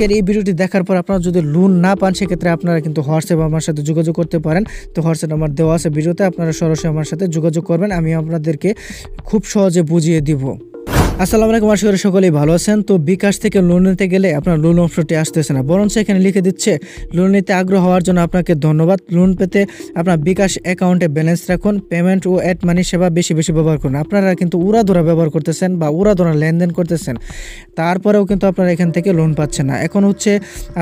আজকের এই ভিডিওটি দেখার পর আপনারা যদি লোন না পান সেক্ষেত্রে আপনারা কিন্তু হোয়াটসঅ্যাপে আমার সাথে যোগাযোগ করতে পারেন। তো হোয়াটসঅ্যাপ নাম্বার দেওয়া আছে ভিডিওতে, আপনারা সরাসরি আমার সাথে যোগাযোগ করবেন, আমি আপনাদেরকে খুব সহজে বুঝিয়ে দিব। আসসালামু আলাইকুম, আশা করি সকলেই ভালো আছেন। তো বিকাশ থেকে লোন নিতে গেলে আপনার লোন অপশনটি আসতেছে না, বরঞ্চ এখানে লিখে দিচ্ছে লোন নিতে আগ্রহ হওয়ার জন্য আপনাকে ধন্যবাদ। লোন পেতে আপনার বিকাশ অ্যাকাউন্টে ব্যালেন্স রাখুন, পেমেন্ট ও অ্যাড মানি সেবা বেশি বেশি ব্যবহার করুন। আপনারা কিন্তু উড়াধরা ব্যবহার করতেছেন বা উড়াধরা লেনদেন করতেছেন, তারপরেও কিন্তু আপনারা এখান থেকে লোন পাচ্ছেন না। এখন হচ্ছে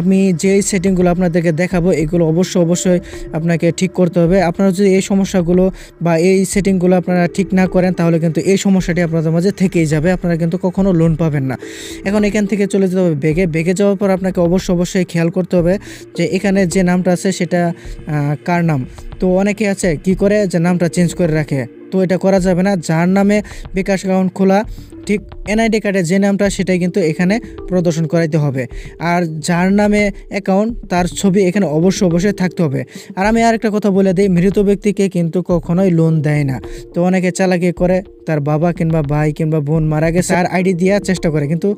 আমি যেই সেটিংগুলো আপনাদেরকে দেখাবো এগুলো অবশ্যই আপনাকে ঠিক করতে হবে। আপনারা যদি এই সমস্যাগুলো বা এই সেটিংগুলো আপনারা ঠিক না করেন তাহলে কিন্তু এই সমস্যাটি আপনাদের মাঝে থেকেই যাবে, আপনারা কিন্তু কখনো লোন পাবেন না। এখন এখান থেকে চলে যেতে হবে বেগে যাওয়ার পর আপনাকে অবশ্যই খেয়াল করতে হবে যে এখানে যে নামটা আছে সেটা কার নাম। তো অনেকে আছে কি করে যে নামটা চেঞ্জ করে রাখে, তো এটা করা যাবে না। যার নামে বিকাশ অ্যাকাউন্ট খোলা ঠিক এনআইডি কার্ডের যে নামটা সেটাই কিন্তু এখানে প্রদর্শন করাইতে হবে, আর যার নামে অ্যাকাউন্ট তার ছবি এখানে অবশ্যই থাকতে হবে। আর আমি আরেকটা কথা বলে দিই, মৃত ব্যক্তিকে কিন্তু কখনোই লোন দেয় না। তো অনেকে চালাকি করে তার বাবা কিংবা ভাই কিংবা বোন মারা গেছে আর আইডি দেওয়ার চেষ্টা করে, কিন্তু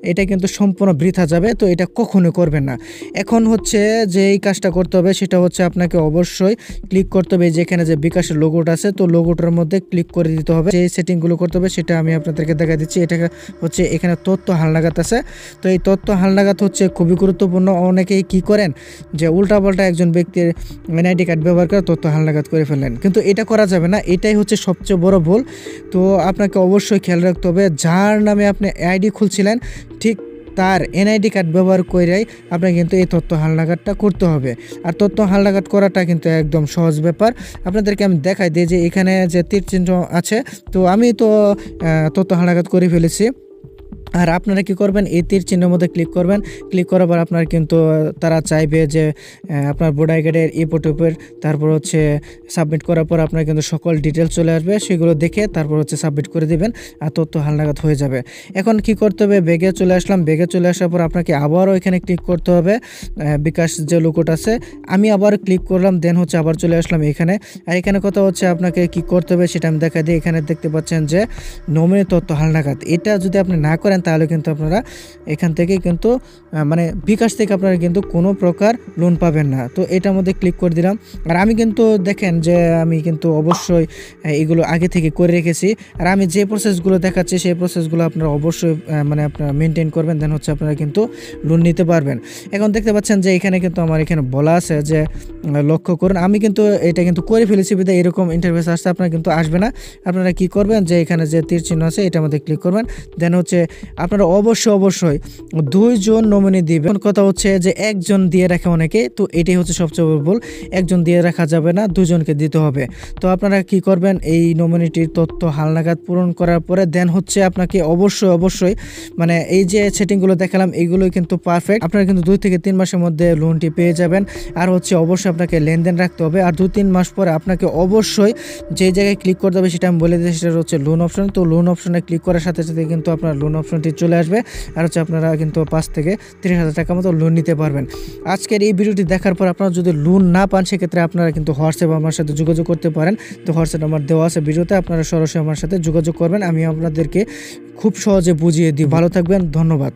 এটা কিন্তু সম্পূর্ণ বৃথা যাবে। তো এটা কখনোই করবেন না। এখন হচ্ছে যে এই কাজটা করতে হবে সেটা হচ্ছে আপনাকে অবশ্যই ক্লিক করতে হবে যেখানে যে বিকাশের লোগোটা আছে, তো লোগোটার মধ্যে ক্লিক করে দিতে হবে। যে সেটিংগুলো করতে হবে সেটা আমি আপনাদেরকে দেখা দিচ্ছি। এটা হচ্ছে এখানে তথ্য হালনাগাদ আছে, তো এই তথ্য হালনাগাদ হচ্ছে খুবই গুরুত্বপূর্ণ। অনেকেই কি করেন যে উল্টাপাল্টা একজন ব্যক্তির এনআইডি কার্ড ব্যবহার করে তথ্য হালনাগাদ করে ফেলেন, কিন্তু এটা করা যাবে না। এটাই হচ্ছে সবচেয়ে বড় ভুল। তো আপনাকে অবশ্যই খেয়াল রাখতে হবে যার নামে আপনি আইডি খুলছিলেন ঠিক তার এনআইডি কার্ড ব্যবহার করেই আপনাকে কিন্তু এই তথ্য হালনাগাদটা করতে হবে। আর তথ্য হালনাগাদ করাটা কিন্তু একদম সহজ ব্যাপার। আপনাদেরকে আমি দেখাই দিই যে এখানে যে তীর চিহ্ন আছে, তো আমি তো তথ্য হালনাগাদ করে ফেলেছি। আর আপনারা কি করবেন, এই তীর চিহ্নের মধ্যে ক্লিক করবেন। ক্লিক করার পর আপনার কিন্তু তারা চাইবে যে আপনার ভোটার কার্ডের ইপোটিপের, তারপর হচ্ছে সাবমিট করার পর আপনার কিন্তু সকল ডিটেলস চলে আসবে, সেগুলো দেখে তারপর হচ্ছে সাবমিট করে দিবেন আর তথ্য হালনাগাদ হয়ে যাবে। এখন কি করতে হবে, বেগে চলে আসলাম। বেগে চলে আসার পর আপনাকে আবারও এখানে ক্লিক করতে হবে বিকাশ যে লোগোটা আছে, আমি আবার ক্লিক করলাম, দেন হচ্ছে আবার চলে আসলাম এখানে। আর এখানে কথা হচ্ছে আপনাকে কি করতে হবে সেটা আমি দেখা দিই। এখানে দেখতে পাচ্ছেন যে নমিনি তথ্য হালনাগাদ, এটা যদি আপনি না করেন তাহলে কিন্তু আপনারা এখান থেকে কিন্তু মানে বিকাশ থেকে আপনারা কিন্তু কোনো প্রকার লোন পাবেন না। তো এটার মধ্যে ক্লিক করে দিলাম। আর আমি কিন্তু দেখেন যে আমি কিন্তু অবশ্যই এগুলো আগে থেকে করে রেখেছি, আর আমি যে প্রসেসগুলো দেখাচ্ছি সেই প্রসেসগুলো আপনারা অবশ্যই মানে আপনারা মেনটেন করবেন, দেন হচ্ছে আপনারা কিন্তু লোন নিতে পারবেন। এখন দেখতে পাচ্ছেন যে এখানে কিন্তু আমার এখানে বলা আছে যে লক্ষ্য করুন, আমি কিন্তু এটা কিন্তু করে ফেলেছি বিধায় এরকম ইন্টারফেস আসছে, আপনারা কিন্তু আসবে না। আপনারা কি করবেন যে এখানে যে তীর চিহ্ন আছে এটার মধ্যে ক্লিক করবেন, দেন হচ্ছে আপনারা অবশ্যই 2 জন নমিনি দিবেন। কথা হচ্ছে যে একজন দিয়ে রাখে অনেকে, তো এটাই হচ্ছে সবচেয়ে বড় ভুল। একজন দিয়ে রাখা যাবে না, 2 জনকে দিতে হবে। তো আপনারা কি করবেন, এই নমিনিটির তথ্য হালনাগাদ পূরণ করার পরে দেন হচ্ছে আপনাকে অবশ্যই মানে এই যে সেটিংগুলো দেখালাম এইগুলোই কিন্তু পারফেক্ট। আপনারা কিন্তু 2 থেকে 3 মাসের মধ্যে লোনটি পেয়ে যাবেন। আর হচ্ছে অবশ্যই আপনাকে লেনদেন রাখতে হবে। আর 2-3 মাস পরে আপনাকে অবশ্যই যে জায়গায় ক্লিক করতে হবে সেটা আমি বলে দিই, সেটা হচ্ছে লোন অপশন। তো লোন অপশনে ক্লিক করার সাথে কিন্তু আপনার লোন অপশনটি চলে আসবে, আর হচ্ছে আপনারা কিন্তু 5 থেকে 30,000 টাকা মতো লোন নিতে পারবেন। আজকের এই ভিডিওটি দেখার পর আপনারা যদি লোন না পান সেক্ষেত্রে আপনারা কিন্তু হোয়াটসঅ্যাপে আমার সাথে যোগাযোগ করতে পারেন। তো হোয়াটসঅ্যাপ নাম্বার দেওয়া আছে ভিডিওতে, আপনারা সরাসরি আমার সাথে যোগাযোগ করবেন, আমি আপনাদেরকে খুব সহজে বুঝিয়ে দিই। ভালো থাকবেন, ধন্যবাদ।